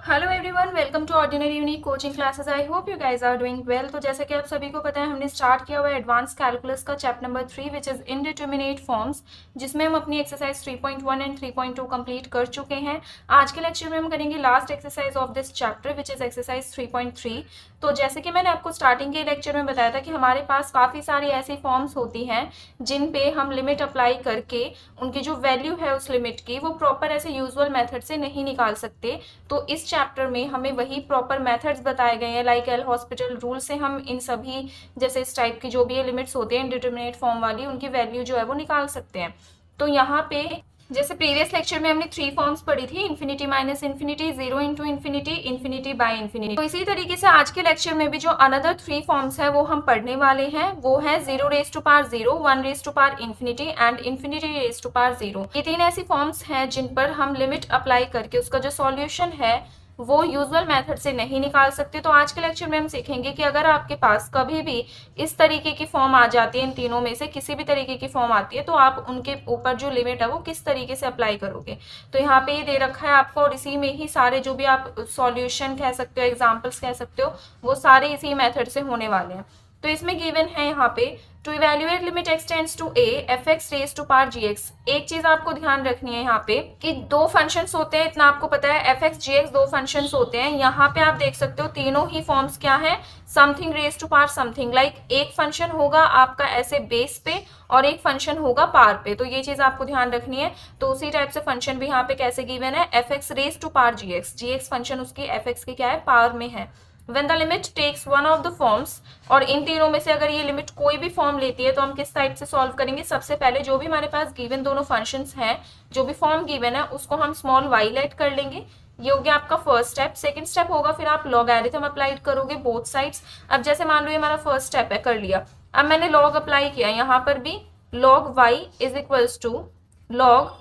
Hello everyone, welcome to ordinary unique coaching classes. I hope you guys are doing well. तो जैसे कि आप सभी को पता है, हमने स्टार्ट किया हुआ है एडवांस कैलकुलस का chapter number 3 which is indeterminate forms, जिसमें हम अपनी एक्सरसाइज 3.1 एंड 3.2 कंप्लीट कर चुके हैं। आज के लेक्चर में हम करेंगे last exercise of this chapter which is exercise 3.3। तो जैसे कि मैंने आपको स्टार्टिंग के लेक्चर में बताया था कि हमारे पास काफ़ी सारी ऐसी फॉर्म्स होती हैं जिन पे हम लिमिट अप्लाई करके उनकी जो वैल्यू है उस लिमिट की वो प्रॉपर ऐसे यूजुअल मेथड से नहीं निकाल सकते। तो इस चैप्टर में हमें वही प्रॉपर मेथड्स बताए गए हैं, लाइक एल हॉस्पिटल रूल से हम इन सभी जैसे इस टाइप की जो भी लिमिट्स होती हैं इंडिटरमिनेट फॉर्म वाली, उनकी वैल्यू जो है वो निकाल सकते हैं। तो यहाँ पे जैसे प्रीवियस लेक्चर में हमने 3 फॉर्म्स पढ़ी थी, infinity minus infinity, 0 into infinity, infinity by infinity. तो इसी तरीके से आज के लेक्चर में भी जो अनदर 3 फॉर्म्स है वो हम पढ़ने वाले हैं। वो है 0 raise to power 0, 1 raise to power infinity and infinity raise to power 0। ये 3 ऐसी फॉर्म्स हैं जिन पर हम लिमिट अप्लाई करके उसका जो सॉल्यूशन है वो यूजुअल मेथड से नहीं निकाल सकते। तो आज के लेक्चर में हम सीखेंगे कि अगर आपके पास कभी भी इस तरीके की फॉर्म आ जाती है, इन तीनों में से किसी भी तरीके की फॉर्म आती है, तो आप उनके ऊपर जो लिमिट है वो किस तरीके से अप्लाई करोगे। तो यहाँ पे ये दे रखा है आपको, और इसी में ही सारे जो भी आप सॉल्यूशन कह सकते हो, एग्जाम्पल्स कह सकते हो, वो सारे इसी मेथड से होने वाले हैं। तो इसमें गिवन है यहाँ पे to evaluate limit x tends to a f x raise to power g x. एक चीज आपको ध्यान रखनी है यहाँ पे कि दो फंक्शंस होते हैं, इतना आपको पता है, एफ एक्स जी एक्स दो फंक्शंस होते हैं। यहाँ पे आप देख सकते हो तीनों ही फॉर्म्स क्या है, something raise to power something. Like एक फंक्शन होगा आपका ऐसे बेस पे और एक फंक्शन होगा पावर पे। तो ये चीज आपको ध्यान रखनी है। तो उसी टाइप से फंक्शन भी यहाँ पे कैसे गिवन है, f x raise to power g x. G x function उसकी एफ एक्स की क्या है, पावर में है। When the limit takes one of the forms, और इन तीनों में से अगर ये लिमिट कोई भी फॉर्म लेती है तो हम किस टाइप से सॉल्व करेंगे। सबसे पहले जो भी हमारे पास गिवन दोनों फंक्शंस हैं, जो भी फॉर्म गिवन है उसको हम स्मॉल वाई लेट कर लेंगे। ये हो गया आपका फर्स्ट स्टेप। सेकंड स्टेप होगा फिर आप लॉगरिथम अप्लाई करोगे बोथ साइड्स। अब जैसे मान लो ये हमारा फर्स्ट स्टेप है, कर लिया। अब मैंने लॉग अप्लाई किया, यहाँ पर भी log y is equals to log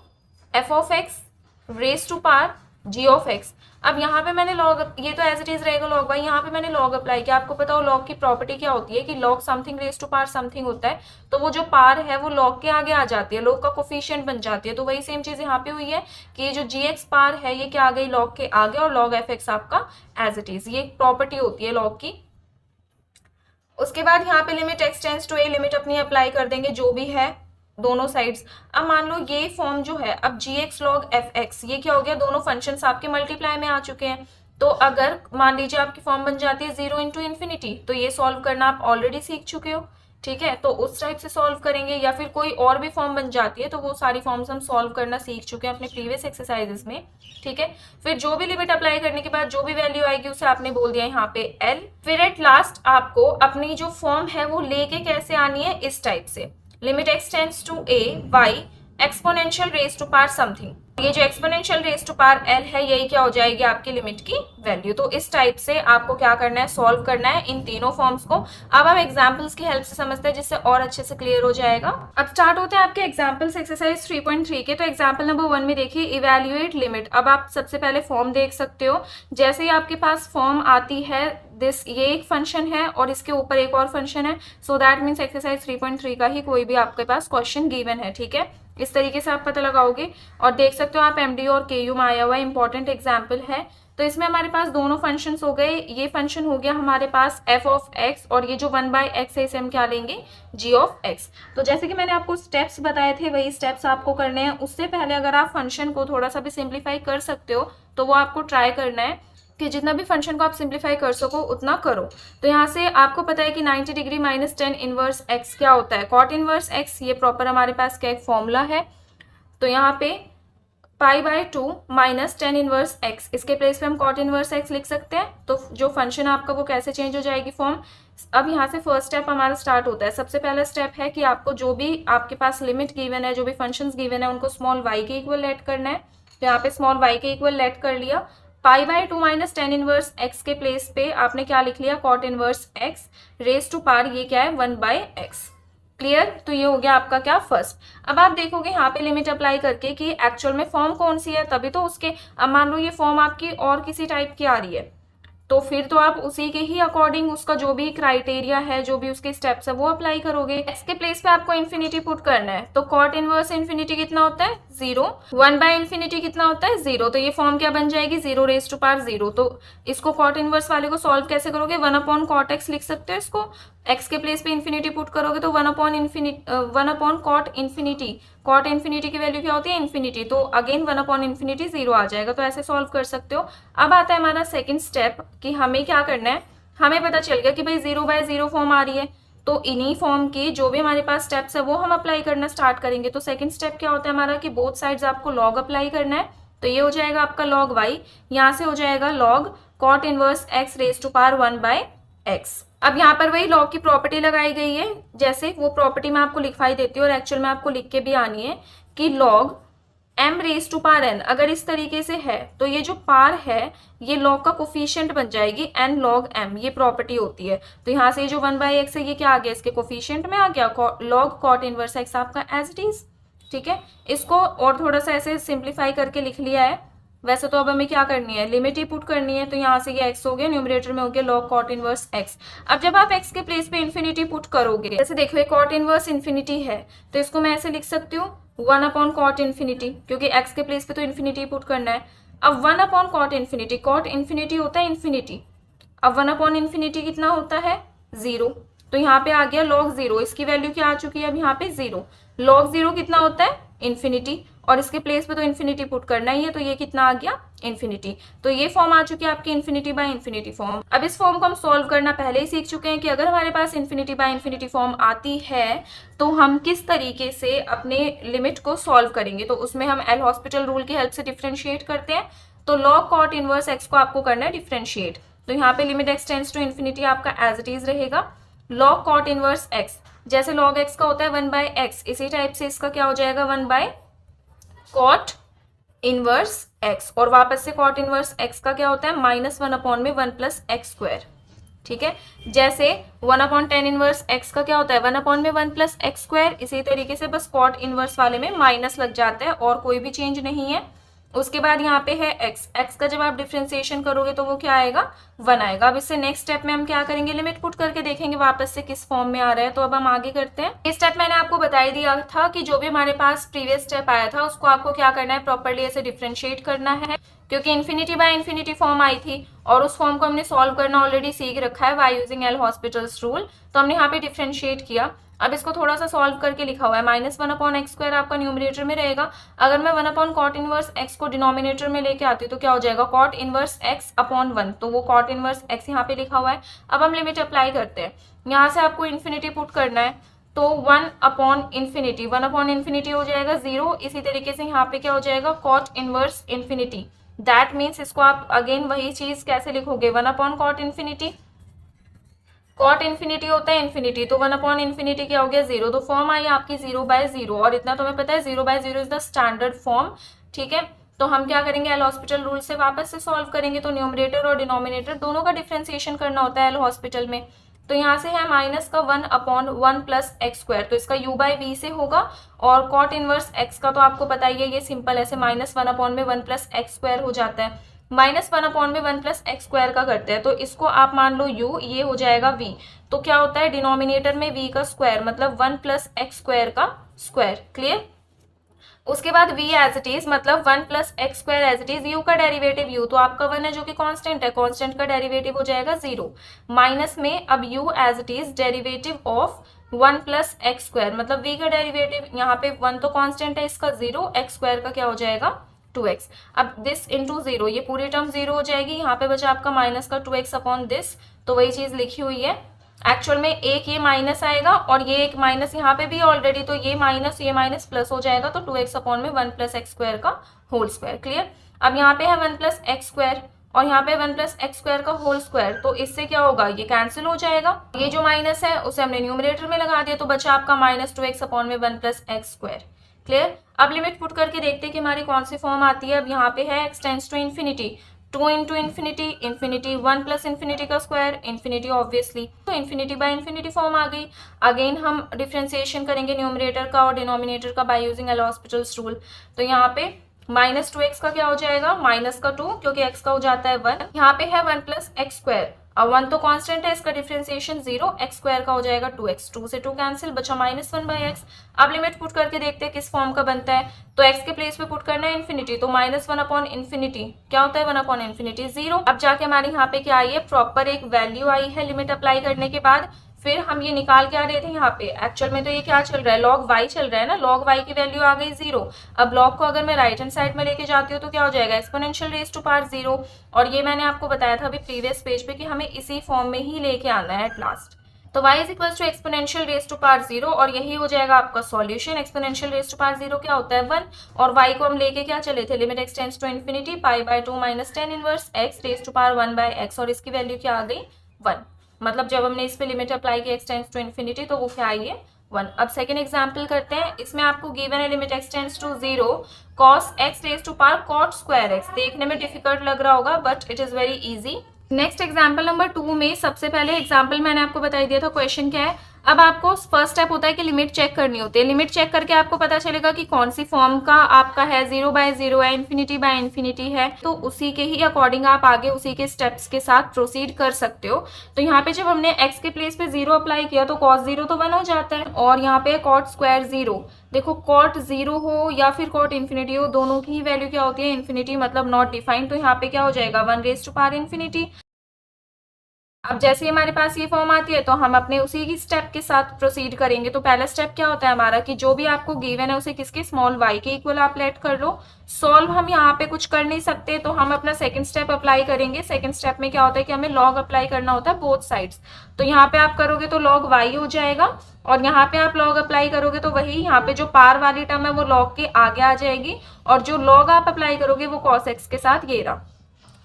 f of x raise to power g of x. अब यहाँ पे मैंने लॉग, ये तो एज इट इज रहेगा लॉग वाई, यहाँ पे मैंने लॉग अप्लाई किया। आपको पता हो लॉग की प्रॉपर्टी क्या होती है कि log something raise to power something होता है, तो वो जो पार है वो लॉग के आगे आ जाती है, लॉग का कोफिशिएंट बन जाती है। तो वही सेम चीज यहाँ पे हुई है कि ये जो जी एक्स पार है ये क्या आ गई, लॉग के आगे, और लॉग एफ एक्स आपका एज इट इज। ये एक प्रॉपर्टी होती है लॉग की। उसके बाद यहाँ पे limit x tends to a, limit अपनी अप्लाई कर देंगे जो भी है दोनों साइड्स। अब मान लो ये फॉर्म जो है, अब जी एक्स लॉग एफ एक्स, ये क्या हो गया, दोनों फंक्शंस आपके मल्टीप्लाई में आ चुके हैं। तो अगर मान लीजिए आपकी फॉर्म बन जाती है 0 इंटू इन्फिनिटी, तो ये सॉल्व करना आप ऑलरेडी सीख चुके हो, ठीक है। तो उस टाइप से सॉल्व करेंगे, या फिर कोई और भी फॉर्म बन जाती है, तो वो सारी फॉर्म्स हम सॉल्व करना सीख चुके हैं अपने प्रीवियस एक्सरसाइजेस में, ठीक है। फिर जो भी लिमिट अप्लाई करने के बाद जो भी वैल्यू आएगी उसे आपने बोल दिया यहाँ पे एल। फिर एट लास्ट आपको अपनी जो फॉर्म है वो लेके कैसे आनी है, इस टाइप से, limit x tends to a y exponential raise to power something. ये जो exponential raise to power l है यही क्या हो जाएगी, आपकी लिमिट की वैल्यू। तो इस टाइप से आपको क्या करना है, सॉल्व करना है इन तीनों फॉर्म्स को। अब हम एग्जांपल्स की हेल्प से समझते हैं जिससे और अच्छे से क्लियर हो जाएगा। अब स्टार्ट होते हैं आपके एग्जांपल्स एक्सरसाइज 3.3 के। तो एग्जांपल नंबर 1 में देखिए, इवेल्युएट लिमिट। अब आप सबसे पहले फॉर्म देख सकते हो। जैसे ही आपके पास फॉर्म आती है दिस, ये एक फंक्शन है और इसके ऊपर एक और फंक्शन है, सो दैट मीन्स एक्सरसाइज 3.3 का ही कोई भी आपके पास क्वेश्चन गिवन है, ठीक है। इस तरीके से आप पता लगाओगे और देख सकते हो आप एमडी और केयू में आया हुआ इंपॉर्टेंट एग्जाम्पल है। तो इसमें हमारे पास दोनों फंक्शंस हो गए। ये फंक्शन हो गया हमारे पास एफ ऑफ एक्स, और ये जो 1/x है इसे हम क्या लेंगे, जी ऑफ एक्स। तो जैसे कि मैंने आपको स्टेप्स बताए थे वही स्टेप्स आपको करने हैं। उससे पहले अगर आप फंक्शन को थोड़ा सा भी सिंप्लीफाई कर सकते हो तो वो आपको ट्राई करना है कि जितना भी फंक्शन को आप सिंप्लीफाई कर सको उतना करो। तो यहाँ से आपको पता है कि 90 डिग्री माइनस 10 इनवर्स एक्स क्या होता है, कॉट इनवर्स एक्स। ये प्रॉपर हमारे पास क्या एक फॉर्मूला है। तो यहाँ पे π/2 माइनस 10 इनवर्स एक्स, इसके प्लेस पे हम कॉट इनवर्स एक्स लिख सकते हैं। तो जो फंक्शन आपका वो कैसे चेंज हो जाएगी फॉर्म। अब यहाँ से फर्स्ट स्टेप हमारा स्टार्ट होता है। सबसे पहला स्टेप है कि आपको जो भी आपके पास लिमिट गिवन है, जो भी फंक्शंस गिवन है, उनको स्मॉल वाई के इक्वल लेट करना है। तो यहाँ पे स्मॉल वाई के इक्वल लेट कर लिया। π/2 माइनस 10 इनवर्स एक्स के प्लेस पे आपने क्या लिख लिया, cot inverse x raise to power, ये क्या है 1/x। क्लियर। तो ये हो गया आपका क्या, फर्स्ट। अब आप देखोगे यहाँ पे लिमिट अप्लाई करके कि एक्चुअल में फॉर्म कौन सी है, तभी तो उसके, अब मान लो ये फॉर्म आपकी और किसी टाइप की आ रही है, तो फिर तो आप उसी के ही अकॉर्डिंग उसका जो भी क्राइटेरिया है, जो भी उसके स्टेप्स है वो अप्लाई करोगे। एक्स के प्लेस पे आपको इन्फिनिटी पुट करना है। तो कॉट इनवर्स इन्फिनिटी कितना होता है, 0, 1/∞ कितना होता है 0, तो ये फॉर्म क्या बन जाएगी 0 रेज टू पावर 0। तो इसको कॉट इनवर्स वाले को सॉल्व कैसे करोगे, 1/cot x लिख सकते हो इसको, x के प्लेस पे इन्फिनिटी पुट करोगे तो 1/cot इन्फिनिटी, कॉट इन्फिनिटी की वैल्यू क्या होती है इन्फिनिटी, तो अगेन 1/∞ 0 आ जाएगा, तो ऐसे सॉल्व कर सकते हो। अब आता है हमारा सेकेंड स्टेप कि हमें क्या करना है, हमें पता चल गया कि भाई 0/0 फॉर्म आ रही है, तो इन्हीं फॉर्म की जो भी हमारे पास स्टेप्स है वो हम अप्लाई करना स्टार्ट करेंगे। तो सेकंड स्टेप क्या होता है हमारा कि बोथ साइड्स आपको लॉग अप्लाई करना है, तो ये हो जाएगा आपका log y, यहाँ से हो जाएगा log cot inverse x raise to power 1/x। अब यहाँ पर वही लॉग की प्रॉपर्टी लगाई गई है, जैसे वो प्रॉपर्टी मैं आपको लिखवाई देती हूँ और एक्चुअल में आपको लिख के भी आनी है कि log m raise to power n अगर इस तरीके से है तो ये जो पार है ये लॉग का कोफिशिएंट बन जाएगी n log m, ये प्रॉपर्टी होती है। तो यहाँ से जो 1/x है ये क्या आ गया, इसके कोफिशिएंट में आ गया, log cot इनवर्स x आपका एज इट इज। ठीक है, इसको और थोड़ा सा ऐसे सिंप्लीफाई करके लिख लिया है। वैसे तो अब हमें क्या करनी है, लिमिट ही पुट करनी है, तो यहाँ से ये x हो गया, न्यूमरेटर में हो गया log cot इनवर्स x। अब जब आप x के प्लेस पे इन्फिनिटी पुट करोगे, जैसे देखो ये cot इनवर्स इन्फिनिटी है तो इसको मैं ऐसे लिख सकती हूँ 1/cot इन्फिनिटी, क्योंकि x के प्लेस पे तो इन्फिनिटी पुट करना है। अब 1/cot इन्फिनिटी, cot इन्फिनिटी होता है इन्फिनिटी, अब 1/∞ कितना होता है 0, तो यहाँ पे आ गया log 0, इसकी वैल्यू क्या आ चुकी है अब यहाँ पे 0, log 0 कितना होता है इन्फिनिटी, और इसके प्लेस पे तो इन्फिनिटी पुट करना ही है, तो ये कितना आ गया इन्फिनिटी। तो ये फॉर्म आ चुकी है आपकी इन्फिनिटी/इन्फिनिटी फॉर्म। अब इस फॉर्म को हम सॉल्व करना पहले ही सीख चुके हैं कि अगर हमारे पास इन्फिनिटी/इन्फिनिटी फॉर्म आती है तो हम किस तरीके से अपने लिमिट को सॉल्व करेंगे, तो उसमें हम एल हॉस्पिटल रूल की हेल्प से डिफ्रेंशिएट करते हैं। तो log cot इनवर्स x को आपको करना है डिफ्रेंशिएट, तो यहाँ पे limit x tends to infinity आपका एज इट इज रहेगा। log cot इनवर्स x, जैसे log x का होता है 1/x, इसी टाइप से इसका क्या हो जाएगा 1/cot इनवर्स x, और वापस से cot इनवर्स x का क्या होता है -1/1 + x²। ठीक है, जैसे 1/tan इनवर्स x का क्या होता है 1/1 + x², इसी तरीके से बस cot इनवर्स वाले में माइनस लग जाता है और कोई भी चेंज नहीं है। उसके बाद यहाँ पे है x का जब आप डिफ्रेंसिएशन करोगे तो वो क्या आएगा 1 आएगा। अब इससे नेक्स्ट स्टेप में हम क्या करेंगे, लिमिट पुट करके देखेंगे वापस से किस फॉर्म में आ रहा है। तो अब हम आगे करते हैं। ये स्टेप मैंने आपको बता ही दिया था कि जो भी हमारे पास प्रीवियस स्टेप आया था उसको आपको क्या करना है, प्रॉपर्ली ऐसे डिफ्रेंशिएट करना है, क्योंकि इन्फिनिटी/इन्फिनिटी फॉर्म आई थी और उस फॉर्म को हमने सॉल्व करना ऑलरेडी सीख रखा है by using L hospitals rule. तो हमने यहाँ पे डिफ्रेंशिएट किया। अब इसको थोड़ा सा सॉल्व करके लिखा हुआ है, -1/x² आपका न्यूमरेटर में रहेगा। अगर मैं 1/cot इनवर्स x को डिनोमिनेटर में लेके आती हूँ तो क्या हो जाएगा cot इनवर्स x/1, तो वो cot इनवर्स x यहाँ पे लिखा हुआ है। अब हम लिमिट अप्लाई करते हैं, यहाँ से आपको इन्फिनिटी पुट करना है, तो 1/∞ हो जाएगा 0। इसी तरीके से यहाँ पे क्या हो जाएगा cot inverse infinity, that means इसको आप अगेन वही चीज कैसे लिखोगे 1/cot इन्फिनिटी, cot इन्फिनिटी होता है इन्फिनिटी, तो 1/∞ क्या हो गया 0, तो फॉर्म आई आपकी 0/0, और इतना तुम्हें पता है 0/0 इज द स्टैंडर्ड फॉर्म। ठीक है, तो हम क्या करेंगे, एल हॉस्पिटल रूल से वापस से सॉल्व करेंगे। तो न्यूमरेटर और डिनोमिनेटर दोनों का डिफ्रेंसिएशन करना होता है एल हॉस्पिटल में। तो यहाँ से है -1/1 + x², तो इसका u/v से होगा, और cot इनवर्स x का तो आपको पता ही है, ये सिंपल ऐसे -1/1 + x² हो जाता है। -1/1 + x² का करते हैं, तो इसको आप मान लो u, ये हो जाएगा v, तो क्या होता है डिनोमिनेटर में v का स्क्वायर, मतलब 1 + x² का स्क्वायर। क्लियर, उसके बाद v एज इट इज, मतलब 1 + x² as it is, u का डेरिवेटिव u तो आपका 1 है जो कि कांस्टेंट है, कांस्टेंट का डेरिवेटिव हो जाएगा 0, माइनस में अब u as it is derivative of 1 + x², मतलब v का डेरिवेटिव यहाँ पे 1 तो कांस्टेंट है इसका 0, x² का क्या हो जाएगा 2x। अब दिस इंटू 0, ये पूरी टर्म 0 हो जाएगी, यहाँ पे बचा आपका माइनस का 2x अपॉन दिस, तो वही चीज लिखी हुई है। एक्चुअल में एक ये माइनस आएगा और ये एक माइनस यहाँ पे भी ऑलरेडी, तो ये माइनस प्लस हो जाएगा, तो 2x अपॉन में 1 + x² का होल स्क्वायर। क्लियर, अब यहाँ पे है 1 + x² और यहाँ पे 1 + x² का होल स्क्वायर, तो इससे क्या होगा, ये कैंसिल हो जाएगा। ये जो माइनस है उसे हमने न्यूमरेटर में लगा दिया, तो बचा आपका -2x अपॉन में 1 + x²। क्लियर, अब लिमिट पुट करके देखते हैं कि हमारी कौन सी फॉर्म आती है। अब यहाँ पे है x tends to infinity, 2 × infinity, infinity 1 + infinity का स्क्वायर, इन्फिनिटी ऑब्वियसली, तो इन्फिनिटी/इन्फिनिटी फॉर्म आ गई। अगेन हम डिफ्रेंसिएशन करेंगे न्यूमरेटर का और डिनोमिनेटर का by using L hospitals rule. तो यहाँ पे -2x का क्या हो जाएगा -2, क्योंकि x का हो जाता है 1, यहाँ पे है 1 + x², अब 1 तो कांस्टेंट है, इसका डिफरेंशिएशन 0, एक्स स्क्वायर का हो जाएगा 2x, 2 से 2 कैंसिल, बचा -1/x। अब लिमिट पुट करके देखते हैं किस फॉर्म का बनता है। तो x के प्लेस पे पुट करना है इन्फिनिटी, तो -1/∞ क्या होता है, 1/∞ 0। अब जाके हमारे यहाँ पे क्या आई है, प्रॉपर एक वैल्यू आई है लिमिट अप्लाई करने के बाद। फिर हम ये निकाल के आ रहे थे यहाँ पे, एक्चुअल में तो ये क्या चल रहा है, log y चल रहा है ना, log y की वैल्यू आ गई 0। अब log को अगर मैं राइट हैंड साइड में लेके जाती हूँ तो क्या हो जाएगा, एक्सपोनेंशियल रेज टू पावर 0। और ये मैंने आपको बताया था अभी प्रीवियस पेज पे कि हमें इसी फॉर्म में ही लेके आना है एट लास्ट। तो y is equal to exponential raise to power 0 और यही हो जाएगा आपका solution. Exponential raise to power 0 क्या होता है, 1, और y को हम लेके क्या चले थे, limit x tends to infinity π/2 - tan inverse x raise to power 1/x, और इसकी वैल्यू क्या आ गई, 1। मतलब जब हमने इस पे लिमिट अप्लाई की x टेंड्स टू इन्फिनिटी तो वो क्या आई है, 1। अब सेकेंड एग्जाम्पल करते हैं, इसमें आपको गिवन है limit x tends to 0 cos x raise to power cot square x। देखने में डिफिकल्ट लग रहा होगा but it is very easy. Next example number 2 में सबसे पहले एग्जाम्पल मैंने आपको बता दिया था, क्वेश्चन क्या है। अब आपको फर्स्ट स्टेप होता है कि लिमिट चेक करनी होती है। लिमिट चेक करके आपको पता चलेगा कि कौन सी फॉर्म का आपका है, 0/0 है, ∞/∞ है, तो उसी के ही अकॉर्डिंग आप आगे उसी के स्टेप्स के साथ प्रोसीड कर सकते हो। तो यहाँ पे जब हमने x के प्लेस पे 0 अप्लाई किया तो cos 0 तो 1 हो जाता है, और यहाँ पे cot स्क्वायर 0। देखो cot 0 हो या फिर cot इन्फिनिटी हो, दोनों की वैल्यू क्या होती है, इन्फिनिटी, मतलब नॉट डिफाइंड। तो यहाँ पे क्या हो जाएगा, 1 रेज टू पावर इन्फिनिटी। अब जैसे हमारे पास ये फॉर्म आती है तो हम अपने उसी की स्टेप के साथ प्रोसीड करेंगे। तो पहला स्टेप क्या होता है हमारा कि जो भी आपको गिवन है उसे किसके, स्मॉल y के इक्वल आप लेट कर लो। सॉल्व हम यहाँ पे कुछ कर नहीं सकते तो हम अपना सेकंड स्टेप अप्लाई करेंगे। सेकंड स्टेप में क्या होता है कि हमें log अप्लाई करना होता है बोथ साइड्स। तो यहाँ पे आप करोगे तो log y हो जाएगा, और यहाँ पे आप log अप्लाई करोगे तो वही यहाँ पे जो पार वाली टर्म है वो log के आगे आ जाएगी, और जो log आप अप्लाई करोगे वो cos x के साथ ये रहा।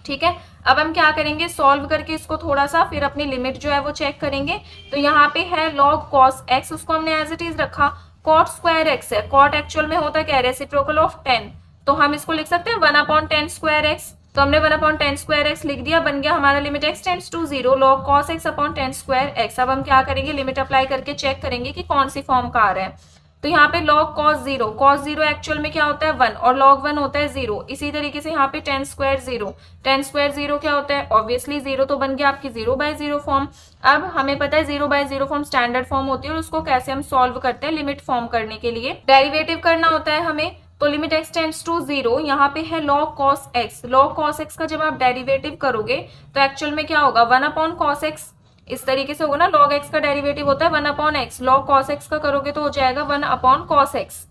ठीक है, अब हम क्या करेंगे, सॉल्व करके इसको थोड़ा सा फिर अपनी लिमिट जो है वो चेक करेंगे। तो यहाँ पे है log cos x, उसको हमने एज इट इज रखा। cot स्क्वायर x है, cot एक्चुअल में होता है क्या, रेसिप्रोकल ऑफ 10, तो हम इसको लिख सकते हैं 1/10 स्क्वायर x। तो हमने 1/10 स्क्वायर x लिख दिया, बन गया हमारा limit x tends to 0 log cos x/10 square x। अब हम क्या करेंगे, लिमिट अप्लाई करके चेक करेंगे कि कौन सी फॉर्म का आ रहा है। तो यहाँ पे log cos 0 एक्चुअल में क्या होता है 1, और log 1 होता है 0। इसी तरीके से यहाँ पे tan स्क्वायर 0, tan स्क्वायर 0 क्या होता है, ऑब्वियसली 0, तो बन गया आपकी 0/0 फॉर्म। अब हमें पता है 0/0 फॉर्म स्टैंडर्ड फॉर्म होती है, और उसको कैसे हम सॉल्व करते हैं, लिमिट फॉर्म करने के लिए डेरिवेटिव करना होता है हमें। तो लिमिट x टेंड्स टू 0, यहाँ पे है log cos x। log cos x का जब आप डेरिवेटिव करोगे तो एक्चुअल में क्या होगा, 1/cos x, इस तरीके से होगा ना, log x का डेरिवेटिव होता है 1/x, log cos x का करोगे तो हो जाएगा 1/cos x।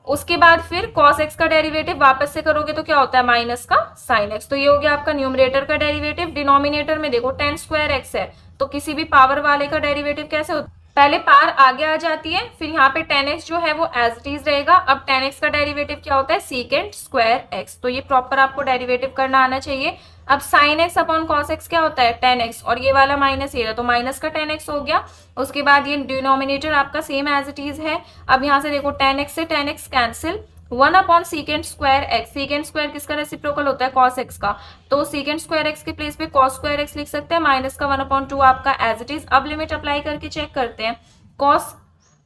उसके बाद फिर cos x का डेरिवेटिव वापस से करोगे तो क्या होता है, माइनस का sin x। तो ये हो गया आपका न्यूमरेटर का डेरिवेटिव। डिनोमिनेटर में देखो tan स्क्वायर x है, तो किसी भी पावर वाले का डेरिवेटिव कैसे होता है, पहले पावर आगे आ जाती है, फिर यहाँ पे tan x जो है वो एज इट इज रहेगा। अब tan x का डेरिवेटिव क्या होता है, secant स्क्वायर x। तो ये प्रॉपर आपको डेरिवेटिव करना आना चाहिए। अब sin x/cos x क्या होता है, tan x, और ये वाला माइनस ये रहा, तो माइनस का tan x हो गया। उसके बाद ये डिनोमिनेटर आपका सेम एज इट इज है। अब यहाँ से देखो tan x से tan x cancel, 1/secant square x। secant square किसका रेसिप्रोकल होता है, cos x का, तो secant स्क्वायर x के प्लेस पे cos स्क्वायर x लिख सकते हैं, माइनस का 1/2 आपका एज इट इज। अब लिमिट अप्लाई करके चेक करते हैं, cos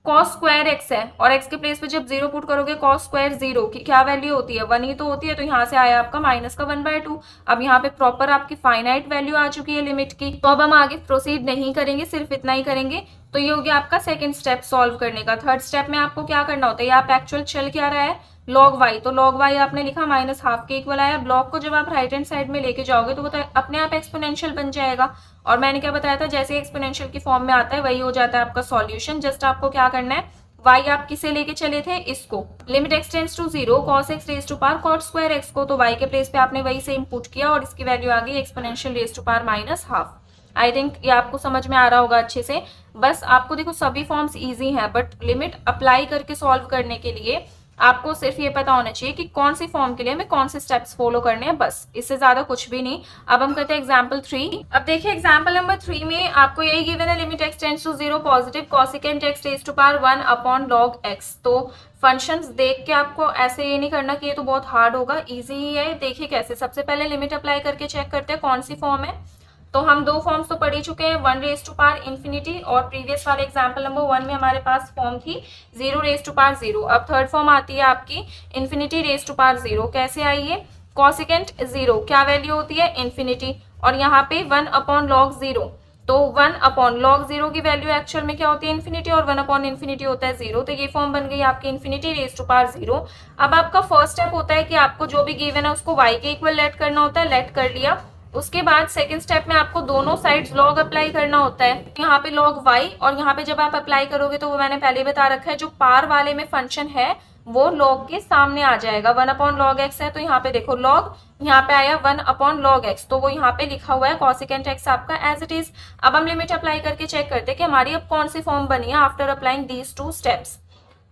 स्क्वायर x है, और x के प्लेस पे जब 0 पुट करोगे cos स्क्वायर 0 की क्या वैल्यू होती है, 1 ही तो होती है, तो यहाँ से आया आपका माइनस का 1/2। अब यहाँ पे प्रॉपर आपकी फाइनाइट वैल्यू आ चुकी है लिमिट की, तो अब हम आगे प्रोसीड नहीं करेंगे, सिर्फ इतना ही करेंगे। तो ये हो गया आपका सेकंड स्टेप सॉल्व करने का। थर्ड स्टेप में आपको क्या करना होता है, यहाँ पे एक्चुअल चल क्या रहा है, log y, तो log y आपने लिखा -½ के इक्वल आया। ब्लॉक को जब आप राइट हैंड साइड में लेके जाओगे तो वो तो अपने आप एक्सपोनेंशियल बन जाएगा, और मैंने क्या बताया था, जैसे एक्सपोनेंशियल की फॉर्म में आता है वही हो जाता है आपका सॉल्यूशन। जस्ट आपको क्या करना है, y आप किसे लेके चले थे, इसको, limit x tends to 0 cos x raise to power cot square x को, तो y के प्लेस पे आपने वही से इनपुट किया और इसकी वैल्यू आ गई exponential raise to power -½ I think ये आपको समझ में आ रहा होगा अच्छे से। बस आपको देखो सभी फॉर्म्स इजी हैं, बट लिमिट अप्लाई करके सॉल्व करने के लिए आपको सिर्फ ये पता होना चाहिए कि कौन सी फॉर्म के लिए हमें कौन से स्टेप्स फॉलो करने हैं, बस इससे ज्यादा कुछ भी नहीं। अब हम करते हैं एग्जाम्पल 3। अब देखिए एग्जाम्पल नंबर 3 में आपको यही गिवन है, limit x tends to 0 positive cosecant x raise to power 1/log x। तो फंक्शंस देख के आपको ऐसे ये नहीं करना कि ये तो बहुत हार्ड होगा, इजी ही है। देखिए कैसे, सबसे पहले लिमिट अप्लाई करके चेक करते हैं कौन सी फॉर्म है। तो हम दो फॉर्म्स तो पढ़ ही चुके हैं, 1 रेज टू पावर इन्फिनिटी, और प्रीवियस वाले एग्जांपल नंबर 1 में हमारे पास फॉर्म थी 0 रेज टू पावर 0। अब थर्ड फॉर्म आती है आपकी इन्फिनिटी रेज टू पावर 0। कैसे आई है, कॉसिकेंट 0 क्या वैल्यू होती है, इन्फिनिटी, और यहाँ पे 1 अपॉन लॉग 0, तो 1 अपॉन लॉग 0 की वैल्यू एक्चुअल में क्या होती है, इन्फिनिटी, और 1 अपॉन इन्फिनिटी होता है 0, तो ये फॉर्म बन गई आपकी इन्फिनिटी रेज टू पावर 0। अब आपका फर्स्ट स्टेप होता है कि आपको जो भी गिवन है उसको y के इक्वल लेट करना होता है, लेट कर लिया। उसके बाद सेकंड स्टेप में आपको दोनों साइड्स लॉग अप्लाई करना होता है, यहाँ पे लॉग y, और यहाँ पे जब आप अप्लाई करोगे तो वो मैंने पहले बता रखा है, जो पार वाले में फंक्शन है वो लॉग के सामने आ जाएगा। 1 अपॉन लॉग एक्स है तो यहाँ पे देखो लॉग, यहाँ पे आया 1 अपॉन लॉग एक्स, तो वो यहाँ पे लिखा हुआ है कॉसिकेंट एक्स आपका एज इट इज। अब हम लिमिट अप्लाई करके चेक करते हैं कि हमारी अब कौन सी फॉर्म बनी है after applying these two steps.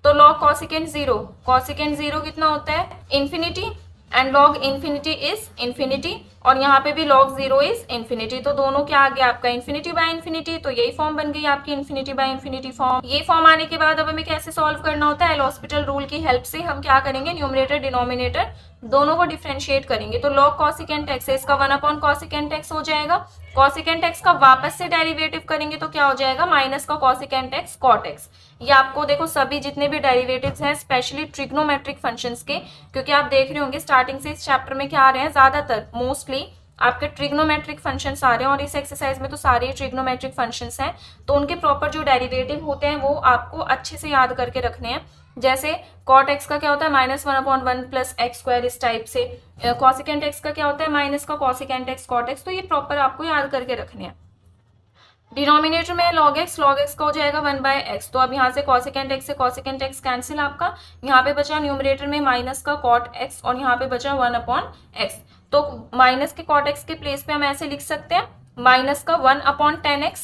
तो लॉग कॉसिकेंट 0, कॉसिकेंट 0 कितना होता है, infinity, and log infinity is infinity, और यहाँ पे भी लॉग 0 इज इन्फिनिटी, तो दोनों क्या आ गया आपका इन्फिनिटी बाय इन्फिनिटी, तो यही फॉर्म बन गई आपकी इन्फिनिटी बाय इन्फिनिटी फॉर्म। ये फॉर्म आने के बाद अब हमें कैसे सॉल्व करना होता है, एल हॉस्पिटल रूल की हेल्प से हम क्या करेंगे, न्यूमरेटर डिनोमिनेटर दोनों को डिफरेंशिएट करेंगे। तो log cosecant x है, इसका 1 अपॉन cosecant x हो जाएगा, cosecant x का वापस से डेरिवेटिव करेंगे तो क्या हो जाएगा, माइनस का cosecant x cot x। ये आपको देखो सभी जितने भी डेरिवेटिव्स हैं स्पेशली ट्रिग्नोमेट्रिक फंक्शंस के, क्योंकि आप देख रहे होंगे स्टार्टिंग से इस चैप्टर में क्या आ रहे हैं, ज्यादातर मोस्टली आपके ट्रिग्नोमेट्रिक फंक्शंस आ रहे हैं, और इस एक्सरसाइज में तो सारे ट्रिग्नोमेट्रिक फंक्शंस हैं, तो उनके प्रॉपर जो डेरिवेटिव होते हैं वो आपको अच्छे से याद करके रखने हैं। जैसे कॉट एक्स का क्या होता है, minus 1 upon 1 plus x square, इस टाइप से। कॉसिकेंट एक्स का क्या होता है, माइनस का कॉसिकेंट एक्स कॉट एक्स, तो ये प्रॉपर आपको याद करके रखने हैं। डिनोमिनेटर में लॉग एक्स का हो जाएगा 1 बाय एक्स, तो अब यहाँ से कॉसिकेंट एक्स से कॉसिकेंट एक्स कैंसिल आपका, यहाँ पे बचा न्यूमरेटर में माइनस का कॉट एक्स, और यहाँ पे बचा 1 अपॉन एक्स। तो माइनस के कॉट एक्स के प्लेस पे हम ऐसे लिख सकते हैं माइनस का 1 अपॉन 10x,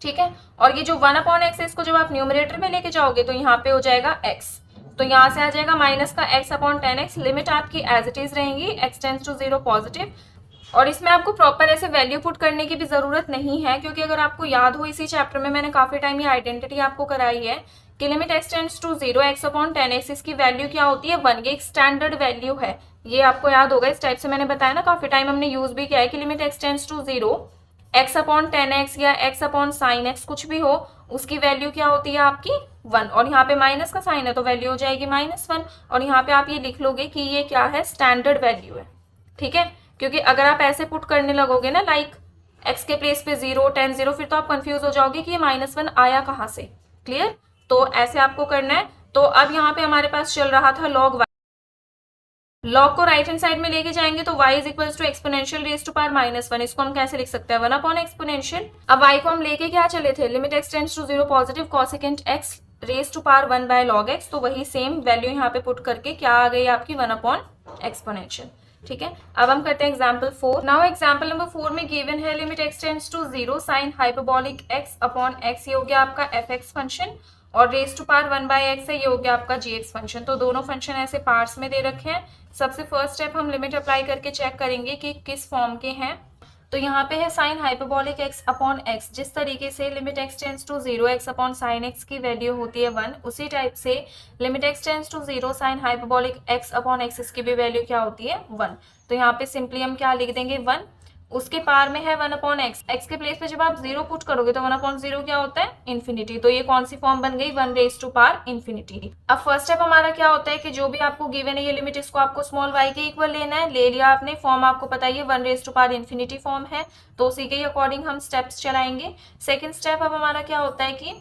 ठीक है। और ये जो 1 अपॉन एक्स है इसको जब आप न्यूमरेटर में लेके जाओगे तो यहाँ पे हो जाएगा x, तो यहाँ से आ जाएगा माइनस का x अपॉन 10x। लिमिट आपकी एज इट इज रहेंगी, x टेंड्स टू 0 पॉजिटिव, और इसमें आपको प्रॉपर ऐसे वैल्यू पुट करने की भी जरूरत नहीं है, क्योंकि अगर आपको याद हो इसी चैप्टर में मैंने काफी टाइम ये आइडेंटिटी आपको कराई है कि limit x tends to 0 x upon 10x, इसकी वैल्यू क्या होती है 1, ये एक स्टैंडर्ड वैल्यू है, ये आपको याद होगा, इस टाइप से मैंने बताया ना, काफी टाइम हमने यूज भी किया है कि limit x tends to 0 x upon 10x या x अपॉन साइन x कुछ भी हो, उसकी वैल्यू क्या होती है आपकी 1, और यहाँ पे माइनस का साइन है तो वैल्यू हो जाएगी -1, और यहाँ पे आप ये लिख लोगे कि ये क्या है, स्टैंडर्ड वैल्यू है, ठीक है। क्योंकि अगर आप ऐसे पुट करने लगोगे ना, लाइक x के प्लेस पे 0 10 0, फिर तो आप कंफ्यूज हो जाओगे कि ये -1 आया कहाँ से, क्लियर। तो ऐसे आपको करना है। तो अब यहाँ पे हमारे पास चल रहा था log y, लॉग को राइट हैंड साइड में लेके जाएंगे तो y is equals to exponential raise to power -1, इसको हम कैसे लिख सकते हैं 1 अपॉन एक्सपोनेंशियल। अब y को हम लेके क्या चले थे, limit x tends to 0 positive cosecant x raise to power 1 by log x, तो वही सेम वैल्यू यहाँ पे पुट करके क्या आ गई आपकी 1 अपॉन एक्सपोनेंशियल, ठीक है। अब हम करते हैं एग्जाम्पल 4। नाउ एग्जाम्पल नंबर 4 में गिवन है limit x tends to 0 sine hyperbolic x upon x, ये हो गया आपका fx फंक्शन, और raise to power 1 by x है, ये हो गया आपका gx फंक्शन। तो दोनों फंक्शन ऐसे पार्ट्स में दे रखे हैं। सबसे फर्स्ट स्टेप हम लिमिट अप्लाई करके चेक करेंगे कि किस फॉर्म के हैं। तो यहाँ पे है sine hyperbolic x upon x, जिस तरीके से limit x tends to 0 x upon sine x की वैल्यू होती है 1, उसी टाइप से limit x tends to 0 sine hyperbolic x upon x, इसकी भी वैल्यू क्या होती है 1। तो यहाँ पे सिंपली हम क्या लिख देंगे 1, उसके पार में है 1 अपॉन एक्स, एक्स के प्लेस पे जब आप 0 पुट करोगे तो 1 अपॉन 0 क्या होता है इन्फिनिटी, तो ये कौन सी फॉर्म बन गई 1 रेज टू पावर इन्फिनिटी। अब फर्स्ट स्टेप हमारा क्या होता है कि जो भी आपको गिवन है ये लिमिट, इसको आपको स्मॉल y के इक्वल लेना है, ले लिया आपने, फॉर्म आपको पता ही है 1 raise to power infinity form है, तो उसी के अकॉर्डिंग हम स्टेप्स चलाएंगे। सेकेंड स्टेप अब हमारा क्या होता है कि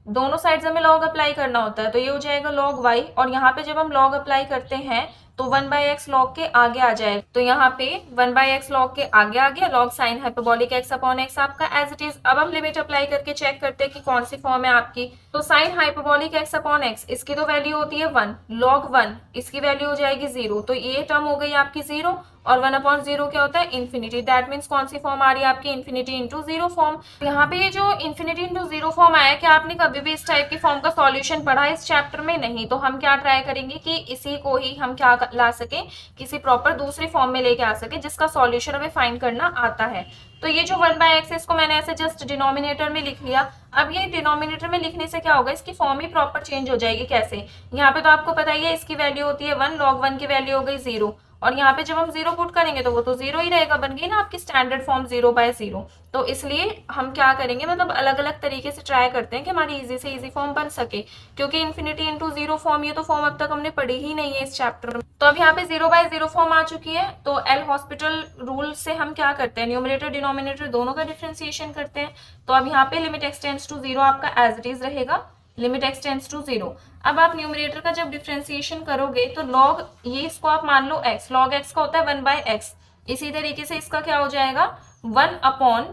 दोनों साइड्स हमें लॉग अप्लाई करना होता है, तो ये हो जाएगा log y, और यहाँ पे जब हम लॉग अप्लाई करते हैं तो 1 बाई एक्स लॉग के आगे आ जाएगा, तो यहाँ पे 1 बाई एक्स लॉग के आगे आ गया, log sine hyperbolic x upon x आपका एज इट इज। अब हम लिमिट अप्लाई करके चेक करते हैं कि कौन सी फॉर्म है आपकी। तो sine hyperbolic x upon x, इसकी तो वैल्यू होती है 1, log 1 इसकी वैल्यू हो जाएगी 0, तो ये टर्म हो गई आपकी 0, और 1 अपॉन 0 क्या होता है इन्फिनिटी, दैट मीन्स कौन सी फॉर्म आ रही है आपकी इन्फिनिटी इंटू 0 फॉर्म। यहाँ पे ये जो इन्फिनिटी इंटू 0 फॉर्म आया, क्या आपने कभी भी इस टाइप की फॉर्म का सॉल्यूशन पढ़ा है इस चैप्टर में? नहीं। तो हम क्या ट्राई करेंगे कि इसी को ही हम क्या ला सके, किसी प्रॉपर दूसरी फॉर्म में लेके आ सके जिसका सॉल्यूशन हमें फाइंड करना आता है। तो ये जो 1 बाय एक्स है इसको मैंने ऐसे जस्ट डिनोमिनेटर में लिख लिया। अब ये डिनोमिनेटर में लिखने से क्या होगा, इसकी फॉर्म ही प्रॉपर चेंज हो जाएगी। कैसे, यहाँ पे तो आपको पता ही है इसकी वैल्यू होती है 1, log 1 की वैल्यू हो गई 0, और यहाँ पे जब हम 0 पुट करेंगे तो वो तो 0 ही रहेगा, बन गई ना आपकी स्टैंडर्ड फॉर्म 0/0। तो इसलिए हम क्या करेंगे, मतलब अलग अलग तरीके से ट्राई करते हैं कि हमारी इजी से इजी फॉर्म बन सके, क्योंकि इन्फिनिटी इंटू 0 फॉर्म, ये तो फॉर्म अब तक हमने पढ़ी ही नहीं है इस चैप्टर में। तो अब यहाँ पे 0/0 फॉर्म आ चुकी है, तो एल हॉस्पिटल रूल से हम क्या करते हैं, न्यूमरेटर डिनोमिनेटर दोनों का डिफ्रेंसिएशन करते हैं। तो अब यहाँ पे लिमिट एक्स टेंड्स टू 0 आपका एज इट इज रहेगा, लिमिट एक्स टेंड्स टू 0। अब आप न्यूमरेटर का जब डिफ्रेंसिएशन करोगे तो लॉग, ये इसको आप मान लो x, लॉग x का होता है 1/x। इसी तरीके से इसका क्या हो जाएगा 1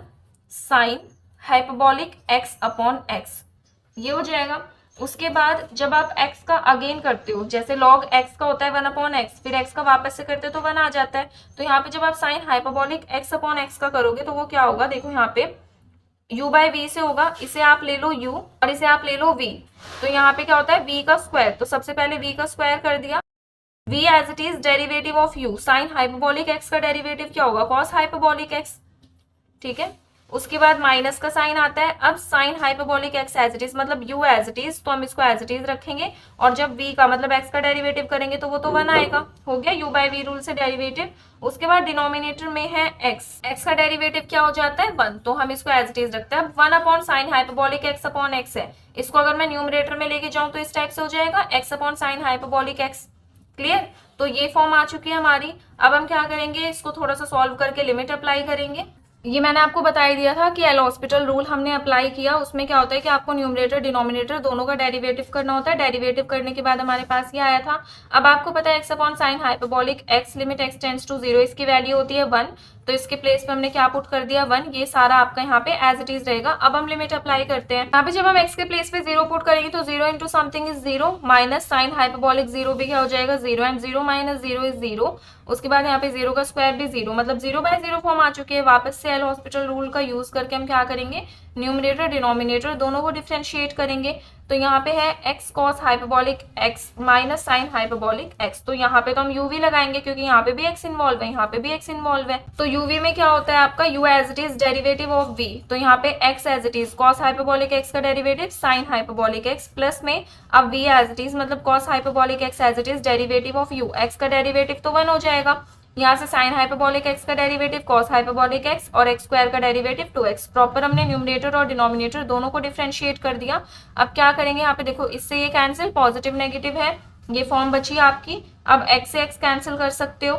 साइन हाइपरबॉलिक x/x, ये हो जाएगा। उसके बाद जब आप x का अगेन करते हो, जैसे log x का होता है 1/x, फिर x का वापस से करते हो तो 1 आ जाता है। तो यहाँ पे जब आप साइन हाइपरबॉलिक x/x का करोगे तो वो क्या होगा, देखो यहाँ पे u/v से होगा, इसे आप ले लो u और इसे आप ले लो v। तो यहाँ पे क्या होता है v का स्क्वायर, तो सबसे पहले v का स्क्वायर कर दिया, v as it is derivative of u, sine hyperbolic x का डेरिवेटिव क्या होगा कॉस हाइपरबॉलिक x, ठीक है। उसके बाद माइनस का साइन आता है, अब sine hyperbolic x as it is मतलब u एज इट इज, तो हम इसको एज इट इज रखेंगे, और जब v का मतलब x का डेरिवेटिव करेंगे तो वो तो 1 आएगा, हो गया u/v रूल से डेरिवेटिव। उसके बाद डिनोमिनेटर में है x का डेरिवेटिव क्या हो जाता है 1, तो हम इसको एज इट इज रखते हैं। अब 1/sin हाइपरबॉलिक x/x है, इसको अगर मैं न्यूमरेटर में लेके जाऊं तो इस टाइप से हो जाएगा x/sin हाइपरबॉलिक x, क्लियर। तो ये फॉर्म आ चुकी है हमारी। अब हम क्या करेंगे, इसको थोड़ा सा सॉल्व करके लिमिट अप्लाई करेंगे। ये मैंने आपको बता ही दिया था कि एल हॉस्पिटल रूल हमने अप्लाई किया, उसमें क्या होता है कि आपको न्यूमरेटर डिनोमिनेटर दोनों का डेरिवेटिव करना होता है। डेरिवेटिव करने के बाद हमारे पास ये आया था। अब आपको पता है x/sin hyperbolic x limit x tends to 0, इसकी वैल्यू होती है 1, तो इसके प्लेस पे हमने क्या पुट कर दिया 1, ये सारा आपका यहाँ पे एज इट इज रहेगा। अब हम लिमिट अप्लाई करते हैं, यहाँ पे जब हम x के प्लेस पे 0 पुट करेंगे तो 0 into something is 0, minus sign hyperbolic 0 भी क्या हो जाएगा 0, एंड 0 माइनस 0 इज 0। उसके बाद यहाँ पे 0 का स्क्वायर भी 0, मतलब 0/0 फॉर्म आ चुकी है। वापस से एल हॉस्पिटल रूल का यूज करके हम क्या करेंगे, न्यूमरेटर डिनोमिनेटर दोनों को डिफरेंशिएट करेंगे। तो यहाँ पे है x cos hyperbolic x minus sign hyperbolic x, तो यहाँ पे तो हम u v लगाएंगे क्योंकि यहाँ पे भी x इन्वॉल्व है, यहाँ पे भी x इन्वॉल्व है। तो u v में क्या होता है आपका u as it is derivative of v, तो यहाँ पे x as it is cos hyperbolic x का derivative sine hyperbolic x, plus में अब v एज इट इज मतलब cos hyperbolic x as it is derivative of u, x का derivative तो 1 हो जाएगा, यहाँ से साइन हाइपरबॉलिक x का डेरिवेटिव cos हाइपरबॉलिक x और x स्क्वायर का डेरिवेटिव 2x। प्रॉपर हमने न्यूमरेटर और डिनोमिनेटर दोनों को डिफरेंशिएट कर दिया। अब क्या करेंगे, यहाँ पे देखो इससे ये कैंसिल, पॉजिटिव नेगेटिव है, ये फॉर्म बची आपकी। अब x से x कैंसिल कर सकते हो,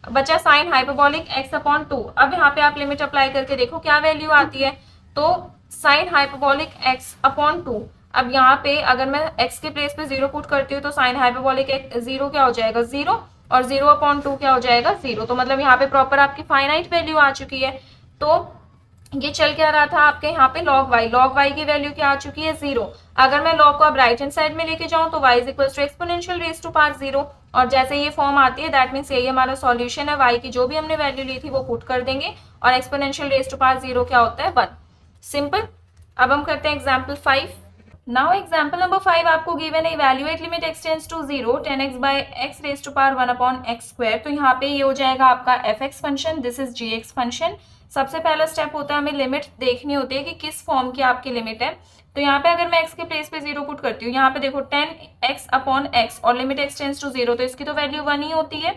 बचा साइन हाइपरबॉलिक x/2। अब यहाँ पे आप लिमिट अप्लाई करके देखो क्या वैल्यू आती है, तो साइन हाइपरबॉलिक x/2। अब यहाँ पे अगर मैं x के प्लेस पे 0 पुट करती हूँ तो साइन हाइपरबॉलिक 0 क्या हो जाएगा 0, और 0/2 क्या हो जाएगा 0। तो मतलब यहाँ पे प्रॉपर आपकी फाइनाइट वैल्यू आ चुकी है। तो ये चल क्या रहा था आपके यहाँ पे log y की वैल्यू क्या आ चुकी है 0। अगर मैं log को अब राइट हैंड साइड में लेके जाऊं तो y is equal to exponential raise to power 0, और जैसे ये फॉर्म आती है दैट मीन्स यही हमारा सॉल्यूशन है। y की जो भी हमने वैल्यू ली थी वो पुट कर देंगे, और एक्सपोनेंशियल रेज टू पावर 0 क्या होता है 1, सिंपल। अब हम करते हैं एग्जाम्पल 5। Now example number 5 आपको given है evaluate limit x tends to 0 10x by x raised to power 1/x square। तो यहाँ पे ये हो जाएगा आपका fx function, this is gx function. सबसे पहला स्टेप होता है हमें लिमिट देखनी होती है कि किस फॉर्म की आपकी लिमिट है। तो यहाँ पे अगर मैं x के प्लेस पे 0 पुट करती हूँ, यहाँ पे देखो 10x/x और लिमिट x टेंड्स टू 0, तो इसकी तो वैल्यू 1 ही होती है,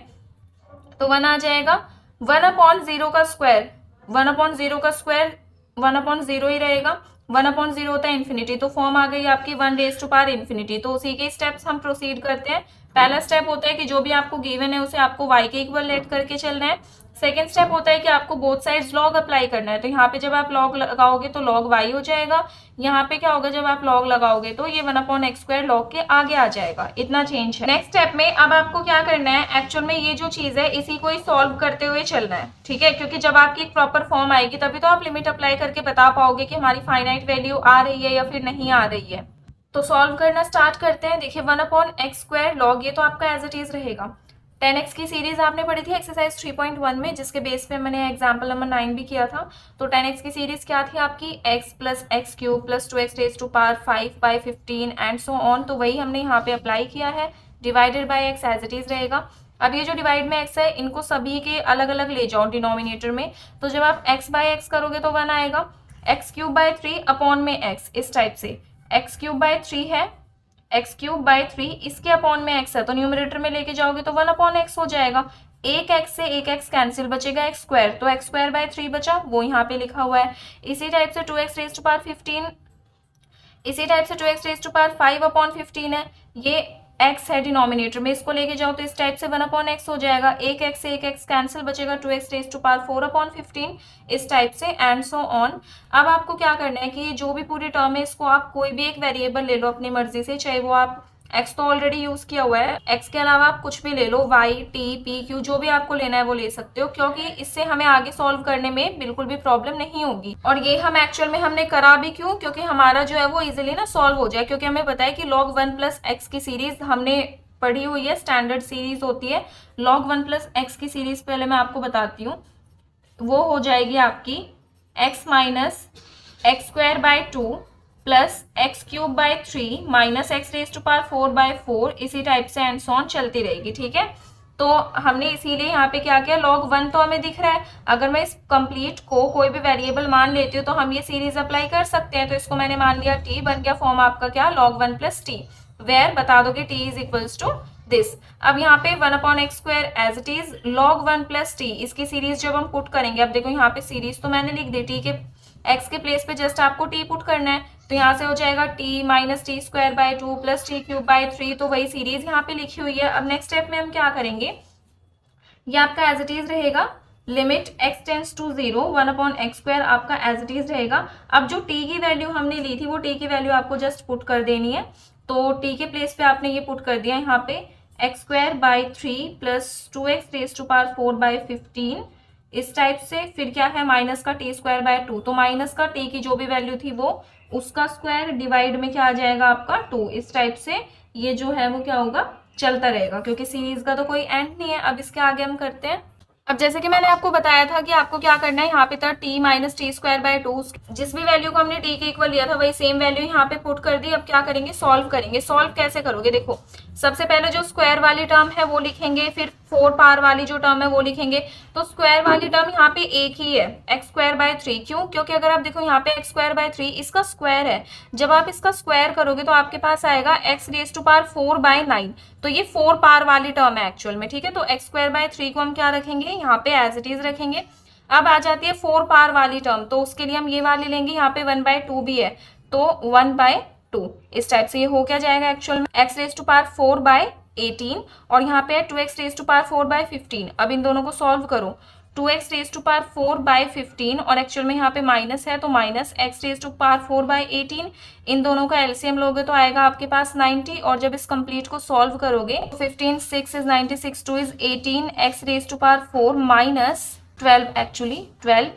तो 1 आ जाएगा। 1/0 का स्क्वायर, 1/0 का स्क्वायर 1/0 ही रहेगा, 1/0 होता है इन्फिनिटी, तो फॉर्म आ गई आपकी 1 रेज टू पावर इन्फिनिटी। तो उसी के स्टेप्स हम प्रोसीड करते हैं। पहला स्टेप होता है कि जो भी आपको गिवन है उसे आपको y के इक्वल लेट करके चलना है। सेकेंड स्टेप होता है कि आपको बोथ साइड्स लॉग अप्लाई करना है। तो यहाँ पे जब आप लॉग लगाओगे तो लॉग y हो जाएगा, यहाँ पे क्या होगा जब आप लॉग लगाओगे तो ये 1/x² लॉग के आगे आ जाएगा, इतना चेंज है। नेक्स्ट स्टेप में अब आपको क्या करना है, एक्चुअल में ये जो चीज है इसी को ही सॉल्व करते हुए चलना है, ठीक है, क्योंकि जब आपकी एक प्रॉपर फॉर्म आएगी तभी तो आप लिमिट अप्लाई करके बता पाओगे कि हमारी फाइनाइट वैल्यू आ रही है या फिर नहीं आ रही है। तो सॉल्व करना स्टार्ट करते हैं। देखिए 1/x² लॉग, ये तो आपका एज इट इज रहेगा। 10x की सीरीज आपने पढ़ी थी एक्सरसाइज 3.1 में, जिसके बेस पे मैंने एग्जाम्पल नंबर 9 भी किया था। तो 10x की सीरीज क्या थी आपकी, x plus x cube plus 2x raise to power 5/15 and so on. तो वही हमने यहाँ पे अप्लाई किया है, divided by x as it is रहेगा। अब ये जो डिवाइड में x है इनको सभी के अलग अलग ले जाओ डिनोमिनेटर में, तो जब आप x/x करोगे तो 1 आएगा, x³ 3 में x, इस टाइप से x³ है, x³ 3 इसके अपॉन में x है, तो न्यूमरेटर में लेके जाओगे तो 1/x हो जाएगा। एक एक्स से एक एक्स कैंसिल, बचेगा एक्स स्क्वायर, तो एक्स स्क्वायर बाय 3 बचा, वो यहाँ पे लिखा हुआ है। इसी टाइप से 2x रेज टू पावर 15, इसी टाइप से 2x raise to power 5 upon 15 है, ये x है डिनोमिनेटर में, इसको लेके जाओ तो इस टाइप से 1 अपॉन एक्स हो जाएगा, एक एक्स से एक एक्स कैंसिल, बचेगा 2x raise to power 4 upon 15, इस टाइप से एंड सो ऑन। अब आपको क्या करना है कि ये जो भी पूरी टर्म है इसको आप कोई भी एक वेरिएबल ले लो अपनी मर्जी से, चाहे वो आप x तो ऑलरेडी यूज किया हुआ है, x के अलावा आप कुछ भी ले लो, y, t, p, q, जो भी आपको लेना है वो ले सकते हो, क्योंकि इससे हमें आगे सॉल्व करने में बिल्कुल भी प्रॉब्लम नहीं होगी। और ये हम एक्चुअल में हमने करा भी क्यों, क्योंकि हमारा जो है वो इजिली ना सॉल्व हो जाए, क्योंकि हमें पता है कि log 1 प्लस एक्स की सीरीज हमने पढ़ी हुई है, स्टैंडर्ड सीरीज होती है। log 1 प्लस एक्स की सीरीज पहले मैं आपको बताती हूँ, वो हो जाएगी आपकी x minus x square by 2 plus x cube by 3 minus x raise to power 4 by 4, इसी टाइप से एंड सो ऑन चलती रहेगी। ठीक है, तो हमने इसीलिए यहाँ पे क्या किया, log 1 तो हमें दिख रहा है, अगर मैं इस कंप्लीट को कोई भी वेरिएबल मान लेती हूँ तो हम ये सीरीज अप्लाई कर सकते हैं, तो इसको मैंने मान लिया t, बन गया फॉर्म आपका क्या, log 1 प्लस टी, वेयर बता दोगे t is equals to this. अब यहाँ पे 1 upon x square as it is, log 1 plus t, इसकी सीरीज जब हम पुट करेंगे, अब देखो यहाँ पे सीरीज तो मैंने लिख दी, टी के एक्स के प्लेस पे जस्ट आपको टी पुट करना है, तो यहाँ से हो जाएगा T minus T square by 2 plus T cube by 3, तो वही सीरीज यहाँ पे लिखी हुई है। अब नेक्स्ट स्टेप में हम क्या करेंगे, ये आपका एज इट इज रहेगा, limit x tends to 0, 1 upon x square आपका एज इट इज रहेगा। अब जो t की वैल्यू हमने ली थी वो t की वैल्यू आपको जस्ट पुट कर देनी है, तो t के प्लेस पे आपने ये पुट कर दिया यहाँ पे x square by 3 plus 2x raise to power 4 by 15, इस टाइप से। फिर क्या है, माइनस का टी स्क्वायर बाय 2, तो माइनस का टी की जो भी वैल्यू थी वो उसका स्क्वायर डिवाइड में क्या आ जाएगा आपका 2, इस टाइप से ये जो है वो क्या होगा, चलता रहेगा, क्योंकि सीरीज का तो कोई एंड नहीं है। अब इसके आगे हम करते हैं। अब जैसे कि मैंने आपको बताया था कि आपको क्या करना है, यहाँ पे था t minus T square by 2, जिस भी वैल्यू को हमने t के इक्वल लिया था वही सेम वैल्यू यहाँ पे पुट कर दी। अब क्या करेंगे, सॉल्व करेंगे। सॉल्व कैसे करोगे, देखो सबसे पहले जो स्क्वायर वाली टर्म है वो लिखेंगे, फिर 4 पावर वाली जो टर्म है वो लिखेंगे। तो स्क्वायर वाली टर्म यहाँ पे एक ही है, एक्स स्क्वायर बाय 3, क्यों, क्योंकि अगर आप देखो यहाँ पे एक्स स्क्वायर बाय 3 इसका स्क्वायर है, जब आप इसका स्क्वायर करोगे तो आपके पास आएगा x raise to power 4 by 9, तो ये 4 पावर वाली टर्म है एक्चुअल में। ठीक है, तो एक्स स्क्वायर बाय 3 को हम क्या रखेंगे, यहाँ पे एज इट इज रखेंगे। अब आ जाती है 4 पावर वाली टर्म, तो उसके लिए हम ये वाली लेंगे, यहाँ पे 1 बाय 2 भी है, तो 1 बाय 2, इस टाइप से ये हो क्या जाएगा एक्चुअल में, x raise to power 4 by 18, और यहाँ पे है 2x raise to power 4 by 15। अब इन दोनों को सॉल्व करो, 2x raise to power 4 by 15 और एक्चुअल में यहाँ पे माइनस है, तो minus x raise to power 4 by 18, इन दोनों का एलसीएम लोगे तो आएगा आपके पास 90, और जब इस कंप्लीट को सॉल्व करोगे तो 15 6 is 96, 2 is 18, x raise to power 4 minus 12, actually 12,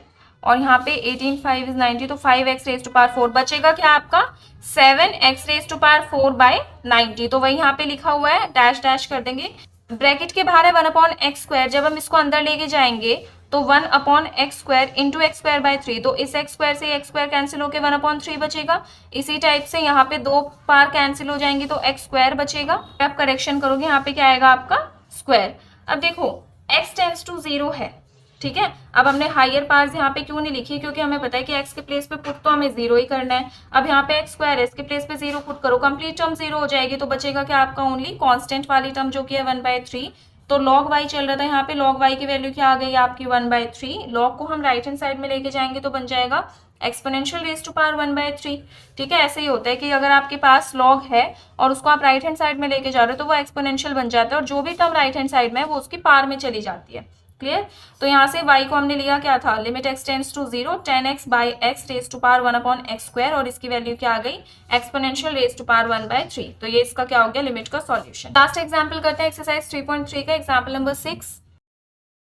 और यहाँ पे 18 5 इज 90, तो 5x रेज टू पावर 4 बचेगा क्या आपका 7x raise to power 4 bye 90, तो वही यहाँ पे लिखा हुआ है, डैश डैश कर देंगे। ब्रैकेट के बाहर है 1 अपॉन एक्स स्क्वायर, जब हम इसको अंदर लेके जाएंगे तो 1 upon x square into x square by 3, तो इस एक्स स्क्वायर से एक्स स्क्वायर कैंसिल होकर 1 अपॉन 3 बचेगा। इसी टाइप से यहाँ पे 2 पार कैंसिल हो जाएंगे तो एक्स स्क्वायर बचेगा। आप करेक्शन करोगे यहाँ पे क्या आएगा आपका स्क्वायर। अब देखो x टेंस टू 0 है, ठीक है। अब हमने हायर पार्ट्स यहाँ पे क्यों नहीं लिखी, क्योंकि हमें पता है कि x के प्लेस पे पुट तो हमें 0 ही करना है। अब यहाँ पे एक्स स्क्वायर है, इसके प्लेस पे 0 पुट करो, कंप्लीट टर्म 0 हो जाएगी, तो बचेगा क्या आपका ओनली कांस्टेंट वाली टर्म जो कि है 1/3। तो log y चल रहा था यहाँ पे, log y की वैल्यू क्या आ गई आपकी 1/3। log को हम राइट हैंड साइड में लेके जाएंगे तो बन जाएगा एक्सपोनेंशियल रेज टू पावर 1/3। ठीक है, ऐसे ही होता है कि अगर आपके पास log है और उसको आप राइट हैंड साइड में लेके जा रहे हो तो वो एक्सपोनेंशियल बन जाता है, और जो भी टर्म राइट हैंड साइड में है वो उसकी पावर में चली जाती है। क्लियर। तो यहाँ से y को हमने लिया क्या था, limit x tends to 0 10x by x raise to power 1 upon x square, और इसकी वैल्यू क्या आ गई एक्सपोनेंशियल रेज टू पावर 1/3। तो ये इसका क्या हो गया लिमिट का सॉल्यूशन। लास्ट एग्जांपल करते हैं एक्सरसाइज 3.3 का, एग्जांपल नंबर 6।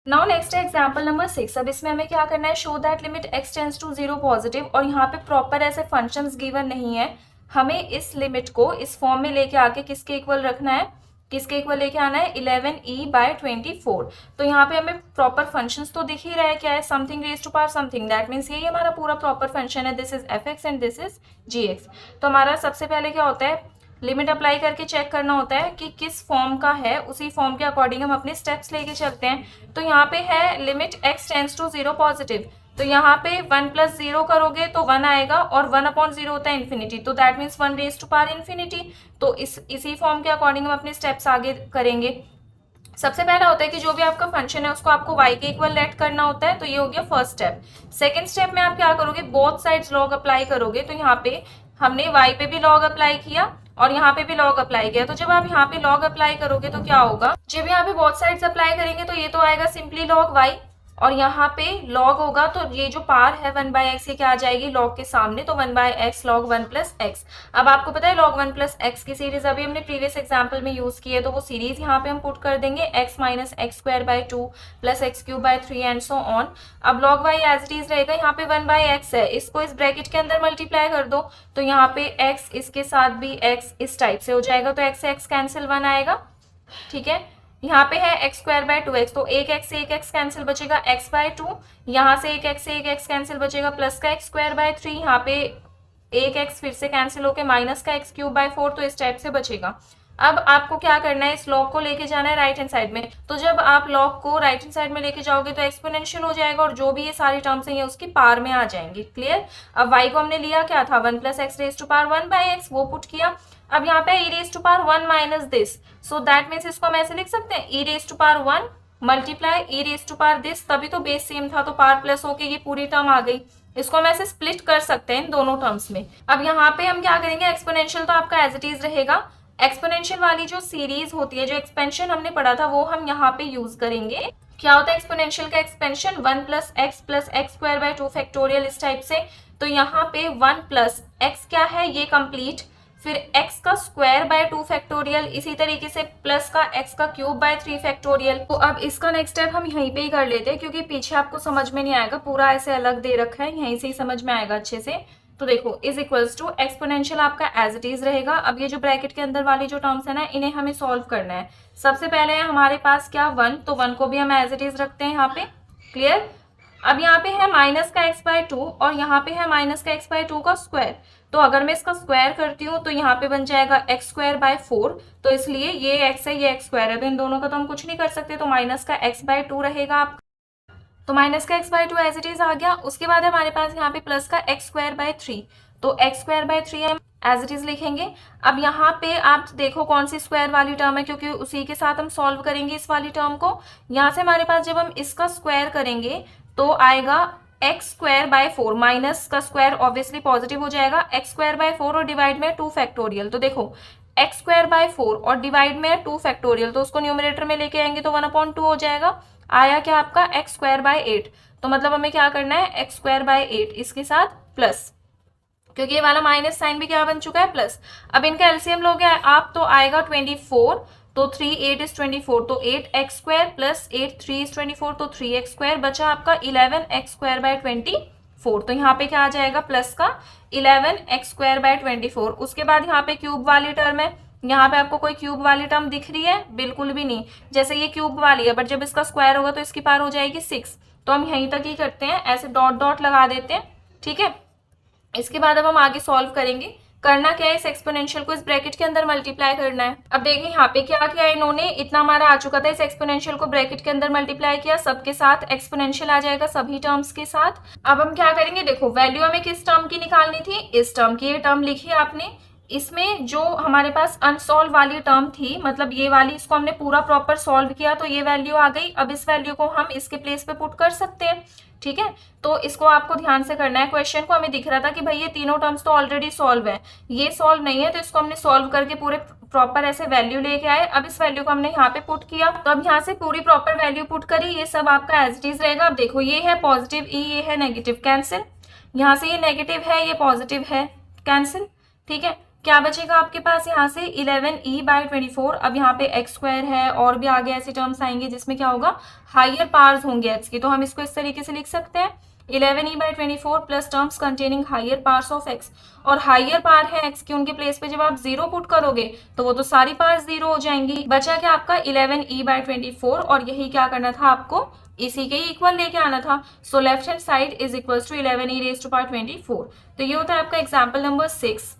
नाउ नेक्स्ट है एग्जांपल नंबर 6। अब इसमें हमें क्या करना है, show that limit x tends to 0 positive, और यहाँ पे प्रॉपर ऐसे फंक्शंस गिवन नहीं है, हमें इस लिमिट को इस फॉर्म में लेके आके किसके इक्वल रखना है, किसके इक्वल लेके आना है 11e/24। तो यहाँ पे हमें प्रॉपर फंक्शंस तो दिख ही रहा है, क्या है something raise to power something, that means यही हमारा पूरा प्रॉपर फंक्शन है, this is fx and this is gx। तो हमारा सबसे पहले क्या होता है, लिमिट अप्लाई करके चेक करना होता है कि किस फॉर्म का है, उसी फॉर्म के अकॉर्डिंग हम अपने स्टेप्स लेके चलते हैं। तो यहाँ पे है limit x tends to 0 positive, तो यहाँ पे 1 + 0 करोगे तो 1 आएगा, और 1 अपॉन 0 होता है इन्फिनिटी, तो that means 1 raise to power infinity. तो इसी फॉर्म के अकॉर्डिंग हम अपने स्टेप्स आगे करेंगे। सबसे पहला होता है कि जो भी आपका फंक्शन है उसको आपको y के इक्वल लेट करना होता है, तो ये हो गया फर्स्ट स्टेप। सेकंड स्टेप में आप क्या करोगे, बोथ साइड्स लॉग अप्लाई करोगे। तो यहाँ पे हमने y पे भी लॉग अप्लाई किया और यहाँ पे भी लॉग अप्लाई किया। तो जब आप यहाँ पे लॉग अप्लाई करोगे तो क्या होगा, जब यहाँ पे बोथ साइड्स अप्लाई करेंगे तो ये तो आएगा सिंपली लॉग y, और यहाँ पे लॉग होगा तो ये जो पार है 1/x ये क्या आ जाएगी लॉग के सामने, तो 1/x log 1 + x। अब आपको पता है log 1 + x की सीरीज अभी हमने प्रीवियस एग्जांपल में यूज की है, तो वो सीरीज यहाँ पे हम पुट कर देंगे x - x²/2 + x³/3 and so on. अब log y as it is रहेगा, यहाँ पे 1/x है, इसको इस ब्रैकेट के अंदर मल्टीप्लाई कर दो, तो यहाँ पे x इसके साथ भी x इस टाइप से हो जाएगा, तो x से x कैंसिल 1 आएगा। ठीक है, यहाँ पे है x²/2x, तो एक x से एक x कैंसिल बचेगा x/2, यहाँ से एक x से एक x कैंसिल बचेगा प्लस का x²/3, यहाँ पे एक x फिर से कैंसिल होके माइनस का x³/4, तो इस टाइप से बचेगा। अब आपको क्या करना है, इस लॉग को लेके जाना है राइट हैंड साइड में। तो जब आप लॉग को राइट हैंड साइड में लेके जाओगे तो एक्सपोनेंशियल हो जाएगा और जो भी ये सारी टर्म्स हैं ये उसकी पार में आ जाएंगी। क्लियर। अब y को हमने लिया क्या था, 1 + x⁻1/x, वो पुट किया। अब यहाँ पे e⁻1 - this, so that means इसको हम ऐसे लिख सकते हैं e⁻1 मल्टीप्लाई e⁻this, तभी तो बेस सेम था तो पार प्लस होके ये पूरी टर्म आ गई। इसको हम ऐसे स्प्लिट कर सकते हैं इन दोनों टर्म्स में। अब यहाँ पे हम क्या करेंगे, एक्सपोनेंशियल तो आपका एज इट इज रहेगा, एक्सपोनेंशियल वाली जो सीरीज होती है, जो एक्सपेंशन हमने पढ़ा था वो हम यहाँ पे यूज करेंगे। क्या होता है एक्सपोनेंशियल का एक्सपेंशन, 1 + x + x²/2 फैक्टोरियल इस टाइप से। तो यहाँ पे 1 + x क्या है ये कंप्लीट, फिर x का स्क्वायर/2 फैक्टोरियल, इसी तरीके से प्लस का x का क्यूब/3 फैक्टोरियल। तो अब इसका नेक्स्ट स्टेप हम यहीं पे ही कर लेते हैं क्योंकि पीछे आपको समझ में नहीं आएगा, पूरा ऐसे अलग दे रखा है, यहीं से ही समझ में आएगा अच्छे से। तो देखो इज इक्वल्स टू एक्सपोनेंशियल आपका एज इट इज रहेगा। अब ये जो ब्रैकेट के अंदर वाली जो टर्म्स है ना, इन्हें हमें सॉल्व करना है। सबसे पहले है हमारे पास क्या 1, तो 1 को भी हम एज इट इज रखते हैं यहाँ पे। क्लियर। अब यहाँ पे है माइनस का x/2 और यहाँ पे है माइनस का x/2 का स्क्वायर। तो अगर मैं इसका स्क्वायर करती हूँ तो यहाँ पे बन जाएगा x²/4, तो इसलिए ये x है ये x² है, तो इन दोनों का तो हम कुछ नहीं कर सकते, तो माइनस का x/2 रहेगा आपका। तो माइनस का x/2 एज इट इज आ गया। उसके बाद हमारे पास यहाँ पे प्लस का x²/3, तो x²/3 हम एज इट इज लिखेंगे। अब यहाँ पे आप देखो कौन सी स्क्वायर वाली टर्म है, क्योंकि उसी के साथ हम सॉल्व करेंगे इस वाली टर्म को। यहाँ से हमारे पास जब हम इसका स्क्वायर करेंगे तो आएगा x²/4, माइनस का स्क्वायर ऑब्वियसली पॉजिटिव हो जाएगा, x²/4 और डिवाइड में 2 फैक्टोरियल। तो देखो x²/4 और डिवाइड में 2 फैक्टोरियल, तो उसको न्यूमरेटर में लेके आएंगे तो 1/2 हो जाएगा। आया क्या आपका x²/8, तो मतलब हमें क्या करना है x²/8 इसके साथ प्लस, क्योंकि ये वाला माइनस साइन भी क्या बन चुका है प्लस। अब इनका एलसीएम लोगे आप तो आएगा 24, तो 3 8 इज 24, तो 8x² + 8 3 इज 24, तो 3x², बचा आपका 11x²/24। तो यहाँ पे क्या आ जाएगा प्लस का 11x²/24। उसके बाद यहाँ पे क्यूब वाली टर्म है, यहाँ पे आपको कोई क्यूब वाली टर्म दिख रही है, बिल्कुल भी नहीं। जैसे ये क्यूब वाली है बट जब इसका स्क्वायर होगा तो इसकी पार हो जाएगी 6, तो हम यहीं तक ही करते हैं, ऐसे डॉट डॉट लगा देते हैं। ठीक है, इसके बाद अब हम आगे सॉल्व करेंगे। करना क्या है, इस एक्सपोनेंशियल को इस ब्रैकेट के अंदर मल्टीप्लाई करना है। अब देखिए यहाँ पे क्या किया इन्होंने, इतना हमारा आ चुका था, इस एक्सपोनेंशियल को ब्रैकेट के अंदर मल्टीप्लाई किया, सबके साथ एक्सपोनेंशियल आ जाएगा सभी टर्म्स के साथ। अब हम क्या करेंगे, देखो वैल्यू हमें किस टर्म की निकालनी थी, इस टर्म की। ये टर्म लिखी आपने, इसमें जो हमारे पास अनसॉल्व वाली टर्म थी, मतलब ये वाली, इसको हमने पूरा प्रॉपर सॉल्व किया तो ये वैल्यू आ गई। अब इस वैल्यू को हम इसके प्लेस पे पुट कर सकते हैं। ठीक है, तो इसको आपको ध्यान से करना है। क्वेश्चन को हमें दिख रहा था कि भाई ये तीनों टर्म्स तो ऑलरेडी सॉल्व है, ये सॉल्व नहीं है, तो इसको हमने सॉल्व करके पूरे प्रॉपर ऐसे वैल्यू लेके आए। अब इस वैल्यू को हमने यहाँ पे पुट किया, तो अब यहाँ से पूरी प्रॉपर वैल्यू पुट करी, ये सब आपका एज इट इज रहेगा। अब देखो ये है पॉजिटिव ई, ये है नेगेटिव, कैंसिल। यहाँ से ये नेगेटिव है, ये पॉजिटिव है, कैंसिल। ठीक है, क्या बचेगा आपके पास यहाँ से 11e/24। अब यहाँ पे x² है और भी आगे ऐसे टर्म्स आएंगे जिसमें क्या होगा, हायर पार्स होंगे x की, तो हम इसको इस तरीके से लिख सकते हैं 11e/24 plus terms containing higher powers of x। और हायर पार है x की, उनके प्लेस पे जब आप 0 पुट करोगे तो वो तो सारी पार्स 0 हो जाएंगी। बचा क्या आपका 11e/24, और यही क्या करना था आपको, इसी के इक्वल लेके आना था। So left hand side is equals to 11e/24। तो ये होता है आपका एग्जाम्पल नंबर 6।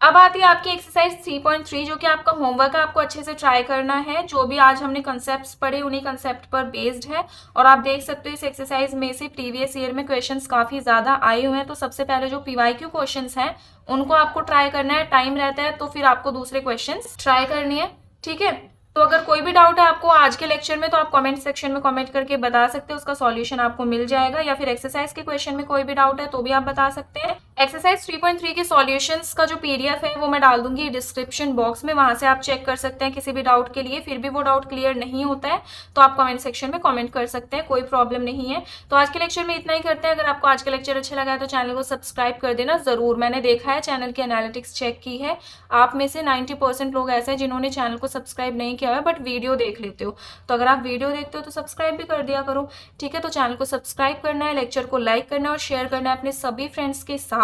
अब आती है आपकी एक्सरसाइज 3.3, जो कि आपका होमवर्क है, आपको अच्छे से ट्राई करना है। जो भी आज हमने कंसेप्ट्स पढ़े उन्हीं कंसेप्ट पर बेस्ड है, और आप देख सकते हो इस एक्सरसाइज में से प्रीवियस ईयर में क्वेश्चंस काफी ज्यादा आए हुए हैं। तो सबसे पहले जो PYQ क्वेश्चंस हैं उनको आपको ट्राई करना है, टाइम रहता है तो फिर आपको दूसरे क्वेश्चंस ट्राई करनी है। ठीक है, तो अगर कोई भी डाउट है आपको आज के लेक्चर में तो आप कमेंट सेक्शन में कमेंट करके बता सकते हो, उसका सॉल्यूशन आपको मिल जाएगा। या फिर एक्सरसाइज के क्वेश्चन में कोई भी डाउट है तो भी आप बता सकते हैं। एक्सरसाइज 3.3 के सॉल्यूशंस का जो पीडीएफ है वो मैं डाल दूंगी डिस्क्रिप्शन बॉक्स में, वहां से आप चेक कर सकते हैं किसी भी डाउट के लिए। फिर भी वो डाउट क्लियर नहीं होता है तो आप कमेंट सेक्शन में कमेंट कर सकते हैं, कोई प्रॉब्लम नहीं है। तो आज के लेक्चर में इतना ही करते हैं। अगर आपको आज का लेक्चर अच्छा लगा है तो चैनल को सब्सक्राइब कर देना जरूर। मैंने देखा है, चैनल की एनालिटिक्स चेक की है, आप में से 90% लोग ऐसे हैं जिन्होंने चैनल को सब्सक्राइब नहीं किया है बट वीडियो देख लेते हो। तो अगर आप वीडियो देखते हो तो सब्सक्राइब भी कर दिया करो, ठीक है। तो चैनल को सब्सक्राइब करना है, लेक्चर को लाइक करना है और शेयर करना है अपने सभी फ्रेंड्स के साथ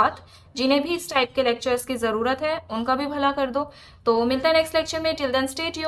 जिन्हें भी इस टाइप के लेक्चर्स की ज़रूरत है, उनका भी भला कर दो। तो मिलता है नेक्स्ट लेक्चर में। Till then stay tuned.